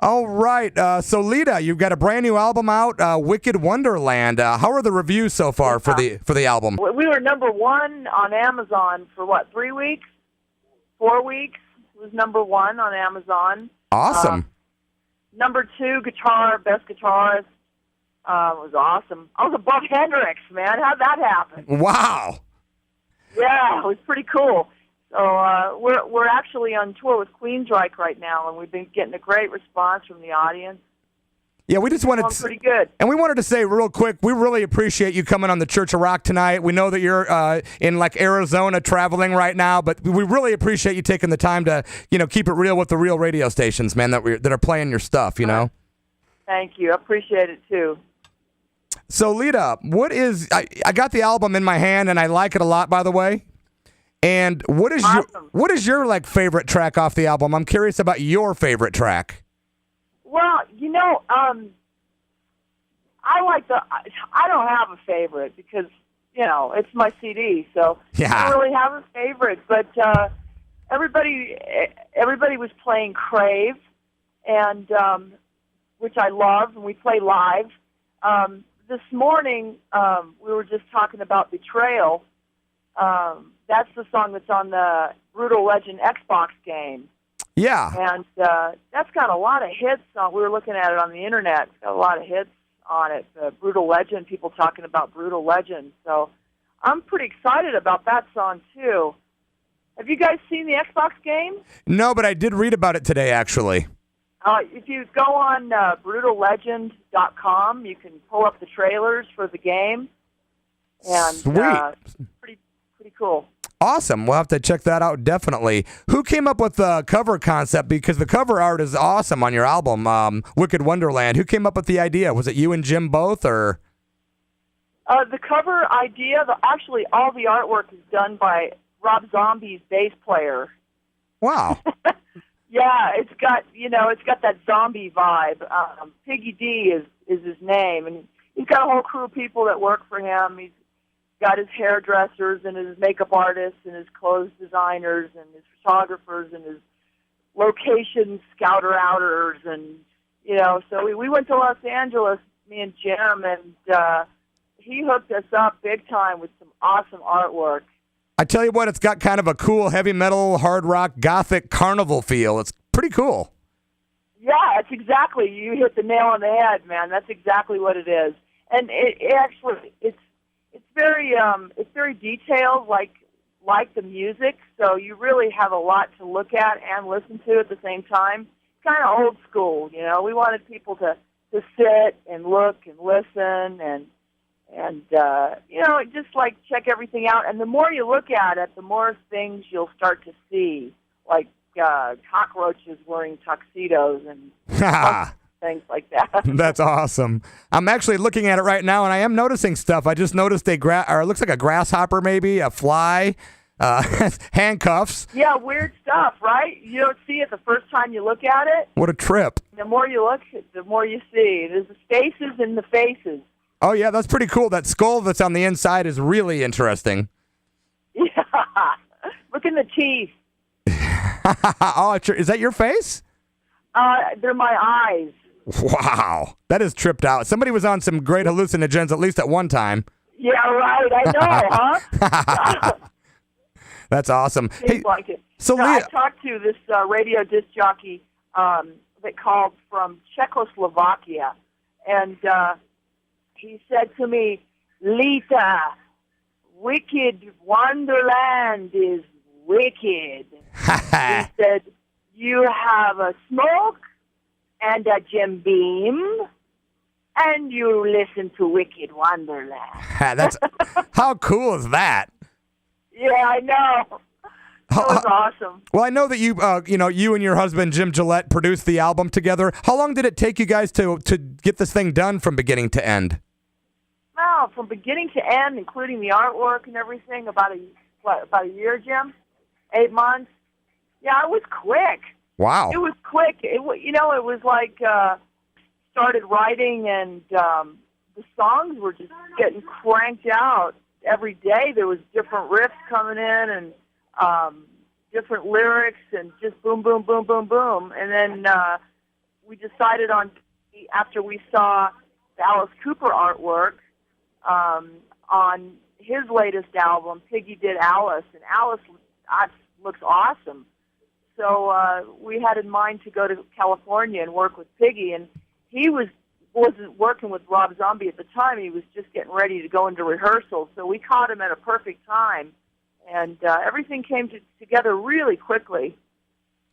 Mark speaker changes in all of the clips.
Speaker 1: All right. So, Lita, you've got a brand new album out, Wicked Wonderland. How are the reviews so far for the album?
Speaker 2: We were number one on Amazon for, 3 weeks? 4 weeks? It was number one on Amazon.
Speaker 1: Awesome.
Speaker 2: Number 2 best guitarist. Was awesome. I was above Hendrix, man. How'd that happen?
Speaker 1: Wow.
Speaker 2: Yeah, it was pretty cool. So we're actually on tour with Queensryche right now, and we've been getting a great response from the audience.
Speaker 1: Yeah, we just wanted
Speaker 2: to, pretty good.
Speaker 1: And we wanted to say real quick, we really appreciate you coming on the Church of Rock tonight. We know that you're in Arizona traveling right now, but we really appreciate you taking the time to keep it real with the real radio stations, man, that are playing your stuff.
Speaker 2: Thank you. I appreciate it too.
Speaker 1: So, Lita, I got the album in my hand, and I like it a lot, by the way. And what is your favorite track off the album? I'm curious about your favorite track.
Speaker 2: Well, I don't have a favorite because it's my CD, so
Speaker 1: yeah.
Speaker 2: I don't really have a favorite. But everybody was playing Crave, and which I love, and we play live. This morning, we were just talking about Betrayal. That's the song that's on the Brutal Legend Xbox game.
Speaker 1: Yeah.
Speaker 2: And that's got a lot of hits on. We were looking at it on the internet. It's got a lot of hits on it. Brutal Legend, people talking about Brutal Legend. So I'm pretty excited about that song, too. Have you guys seen the Xbox game?
Speaker 1: No, but I did read about it today, actually.
Speaker 2: If you go on brutallegend.com, you can pull up the trailers for the game. And
Speaker 1: sweet.
Speaker 2: Pretty cool.
Speaker 1: Awesome. We'll have to check that out, definitely. Who came up with the cover concept? Because the cover art is awesome on your album, Wicked Wonderland. Who came up with the idea? Was it you and Jim both, or?
Speaker 2: The cover idea, actually all the artwork is done by Rob Zombie's bass player.
Speaker 1: Wow.
Speaker 2: Yeah, it's got that zombie vibe. Piggy D is his name, and he's got a whole crew of people that work for him. He's got his hairdressers and his makeup artists and his clothes designers and his photographers and his location scouter-outers, and so we went to Los Angeles, me and Jim, and he hooked us up big time with some awesome artwork.
Speaker 1: I tell you what, it's got kind of a cool heavy metal, hard rock, gothic carnival feel. It's pretty cool.
Speaker 2: Yeah, it's exactly. You hit the nail on the head, man. That's exactly what it is. And it's very detailed, like the music. So you really have a lot to look at and listen to at the same time. It's kind of old school, We wanted people to sit and look and listen and just check everything out. And the more you look at it, the more things you'll start to see, like cockroaches wearing tuxedos and things like that.
Speaker 1: That's awesome. I'm actually looking at it right now, and I am noticing stuff. I just noticed it looks like a grasshopper, maybe a fly, handcuffs.
Speaker 2: Yeah, weird stuff, right? You don't see it the first time you look at it.
Speaker 1: What a trip!
Speaker 2: The more you look, the more you see. There's the faces and the faces.
Speaker 1: Oh, yeah, that's pretty cool. That skull that's on the inside is really interesting.
Speaker 2: Yeah. Look in the teeth.
Speaker 1: Oh, is that your face?
Speaker 2: They're my eyes.
Speaker 1: Wow. That is tripped out. Somebody was on some great hallucinogens at least at one time.
Speaker 2: Yeah, right. I know, huh?
Speaker 1: That's awesome.
Speaker 2: Seems like it.
Speaker 1: So,
Speaker 2: I talked to this radio disc jockey that called from Czechoslovakia, and he said to me, Lita, Wicked Wonderland is wicked. He said, you have a smoke and a Jim Beam, and you listen to Wicked Wonderland.
Speaker 1: How cool is that?
Speaker 2: Yeah, I know. That was awesome.
Speaker 1: Well, I know that you and your husband Jim Gillette produced the album together. How long did it take you guys to get this thing done from beginning to end?
Speaker 2: Well, from beginning to end, including the artwork and everything, about a year, Jim? 8 months? Yeah, it was quick.
Speaker 1: Wow.
Speaker 2: It was quick. It was like started writing, and the songs were just getting cranked out every day. There was different riffs coming in and different lyrics, and just boom, boom, boom, boom, boom. And then we decided on, after we saw the Alice Cooper artwork on his latest album, Piggy did Alice, and Alice looks awesome. So we had in mind to go to California and work with Piggy, and he wasn't working with Rob Zombie at the time. He was just getting ready to go into rehearsal, so we caught him at a perfect time, and everything came together really quickly.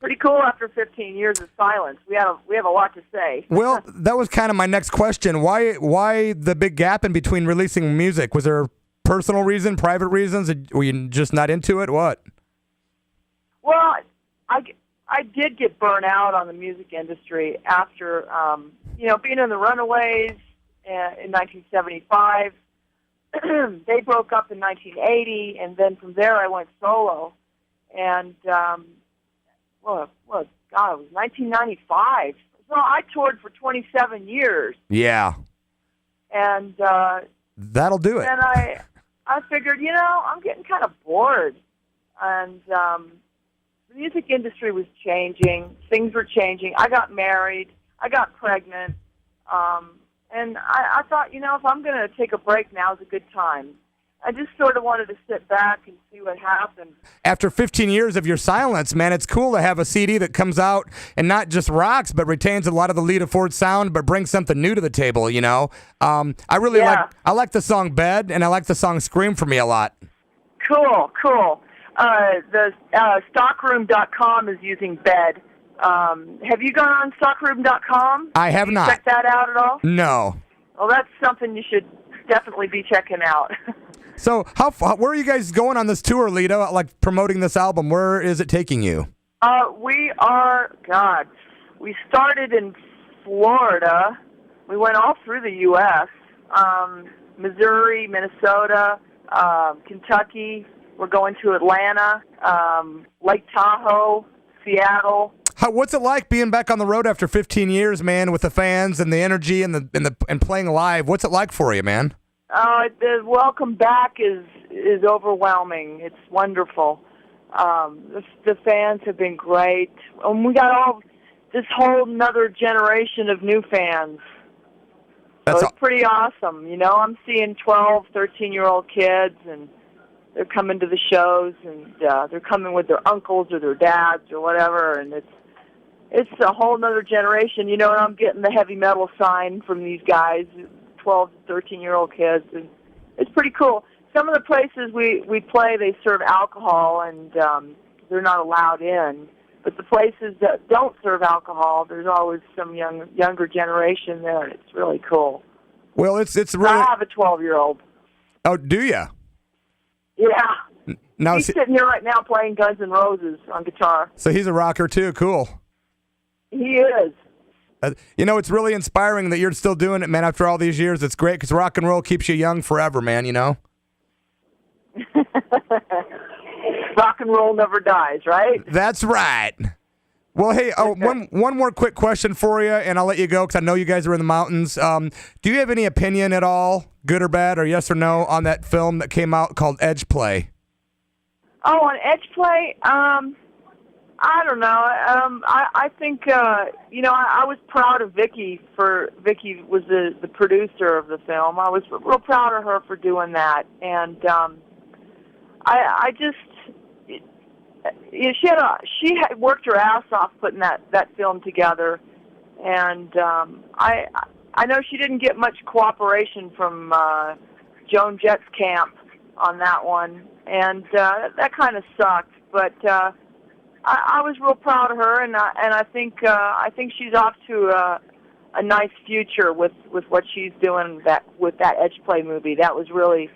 Speaker 2: Pretty cool after 15 years of silence. We have a lot to say.
Speaker 1: Well, that was kind of my next question. Why the big gap in between releasing music? Was there a personal reason, private reasons? Were you just not into it? What?
Speaker 2: Well, I did get burnt out on the music industry after, being in the Runaways in 1975. They broke up in 1980, and then from there I went solo. And, it was 1995. So I toured for 27 years.
Speaker 1: Yeah.
Speaker 2: And
Speaker 1: that'll do it.
Speaker 2: And I figured, I'm getting kind of bored. And the music industry was changing. Things were changing. I got married. I got pregnant. And I thought, if I'm going to take a break, now's a good time. I just sort of wanted to sit back and see what happened. After
Speaker 1: 15 years of your silence, man, it's cool to have a CD that comes out and not just rocks, but retains a lot of the Lita Ford sound, but brings something new to the table, I like the song Bed, and I like the song Scream for Me a lot.
Speaker 2: Cool. The stockroom.com is using Bed. Have you gone on stockroom.com?
Speaker 1: I have not.
Speaker 2: Check that out at all?
Speaker 1: No.
Speaker 2: Well, that's something you should definitely be checking out.
Speaker 1: So, where are you guys going on this tour, Lita? Like promoting this album, where is it taking you?
Speaker 2: We started in Florida. We went all through the U.S. Missouri, Minnesota, Kentucky. We're going to Atlanta, Lake Tahoe, Seattle.
Speaker 1: What's it like being back on the road after 15 years, man, with the fans and the energy and playing live? What's it like for you, man?
Speaker 2: The welcome back is overwhelming. It's wonderful. The fans have been great. And we got this whole another generation of new fans. So it's pretty awesome. I'm seeing 12, 13-year-old kids, and they're coming to the shows, and they're coming with their uncles or their dads or whatever, and it's a whole other generation, and I'm getting the heavy metal sign from these guys, 12 to 13-year-old kids, and it's pretty cool. Some of the places we play, they serve alcohol, and they're not allowed in. But the places that don't serve alcohol, there's always some younger generation there, and it's really cool.
Speaker 1: Well, it's really...
Speaker 2: I have a 12-year-old.
Speaker 1: Oh, do you?
Speaker 2: Yeah.
Speaker 1: Now,
Speaker 2: he's sitting here right now playing Guns N' Roses on guitar.
Speaker 1: So he's a rocker, too. Cool.
Speaker 2: He is.
Speaker 1: It's really inspiring that you're still doing it, man, after all these years. It's great because rock and roll keeps you young forever, man,
Speaker 2: Rock and roll never dies, right?
Speaker 1: That's right. Well, hey, one more quick question for you, and I'll let you go because I know you guys are in the mountains. Do you have any opinion at all, good or bad, or yes or no, on that film that came out called Edge Play?
Speaker 2: Oh, on Edge Play? I don't know. I think, I was proud of Vicky. Vicky was the producer of the film. I was real proud of her for doing that. And I just, she had worked her ass off putting that film together. And I know she didn't get much cooperation from Joan Jett's camp on that one. And that kind of sucked. But I was real proud of her, and I think she's off to a nice future with what she's doing with that Edge Play movie. That was really,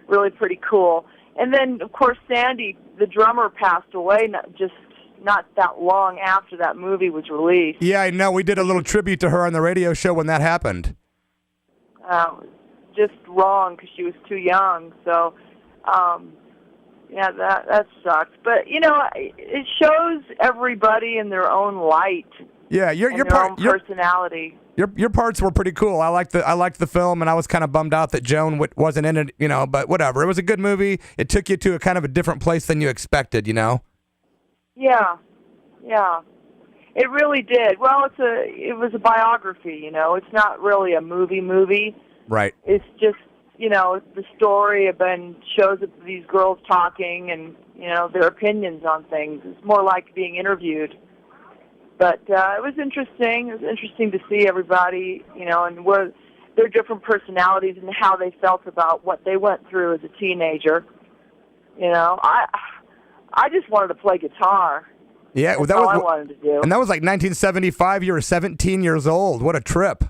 Speaker 2: really pretty cool. And then, of course, Sandy, the drummer, passed away not that long after that movie was released.
Speaker 1: Yeah, I know. We did a little tribute to her on the radio show when that happened.
Speaker 2: Just wrong because she was too young. So. Yeah, that sucks. But it shows everybody in their own light.
Speaker 1: Yeah, your
Speaker 2: own personality.
Speaker 1: Your parts were pretty cool. I liked the film, and I was kind of bummed out that Joan wasn't in it. But whatever. It was a good movie. It took you to a kind of a different place than you expected.
Speaker 2: Yeah. It really did. Well, it was a biography, you know. It's not really a movie.
Speaker 1: Right.
Speaker 2: It's just, you know, the story and shows these girls talking and, you know, their opinions on things. It's more like being interviewed. But it was interesting. It was interesting to see everybody, you know, and where their different personalities and how they felt about what they went through as a teenager. You know, I just wanted to play guitar.
Speaker 1: Yeah,
Speaker 2: That's all I wanted to do.
Speaker 1: And that was like 1975. You were 17 years old. What a trip.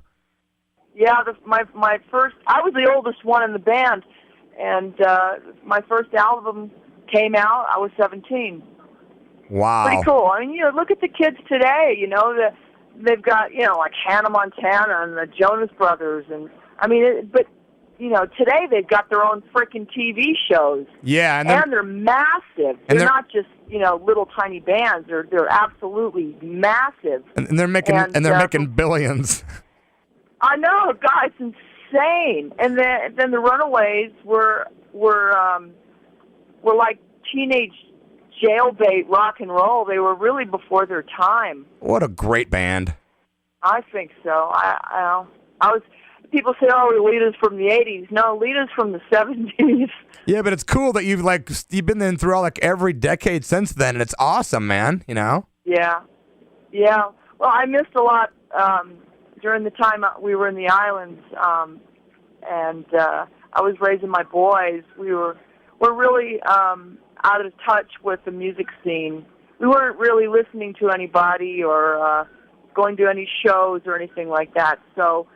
Speaker 2: Yeah, my first, I was the oldest one in the band, and my first album came out, I was 17.
Speaker 1: Wow.
Speaker 2: Pretty cool. I mean, you know, look at the kids today, you know, they've got, you know, like Hannah Montana and the Jonas Brothers, and, I mean, but, you know, today they've got their own freaking TV shows.
Speaker 1: Yeah.
Speaker 2: And they're massive. They're not just, you know, little tiny bands. They're absolutely massive.
Speaker 1: And they're making billions.
Speaker 2: I know, God, it's insane. And then the Runaways were like teenage jailbait rock and roll. They were really before their time.
Speaker 1: What a great band. I
Speaker 2: think so. I was. People say, "Oh, Lita's from the '80s." No, Lita's from the '70s.
Speaker 1: Yeah, but it's cool that you've been in through like every decade since then, and it's awesome, man. You know.
Speaker 2: Yeah. Well, I missed a lot during the time we were in the islands, and I was raising my boys. We're really out of touch with the music scene. We weren't really listening to anybody or going to any shows or anything like that. So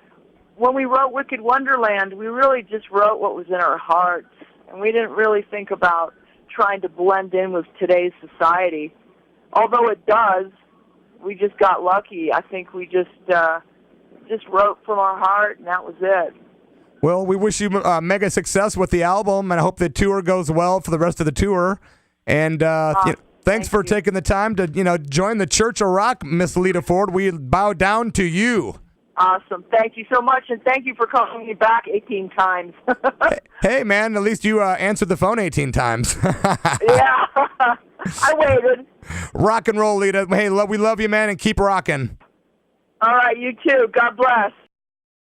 Speaker 2: when we wrote Wicked Wonderland, we really just wrote what was in our hearts, and we didn't really think about trying to blend in with today's society. Although it does, we just got lucky. I think we just wrote from our heart, and that was it.
Speaker 1: Well, we wish you mega success with the album, and I hope the tour goes well for the rest of the tour. And thanks for taking the time to, you know, join the Church of Rock, Miss Lita Ford. We bow down to you.
Speaker 2: Awesome. Thank you so much, and thank you for calling me back 18 times.
Speaker 1: Hey, man, at least you answered the phone 18 times.
Speaker 2: Yeah, I waited.
Speaker 1: Rock and roll, Lita. Hey, we love you, man, and keep rocking.
Speaker 2: All right, you too. God bless.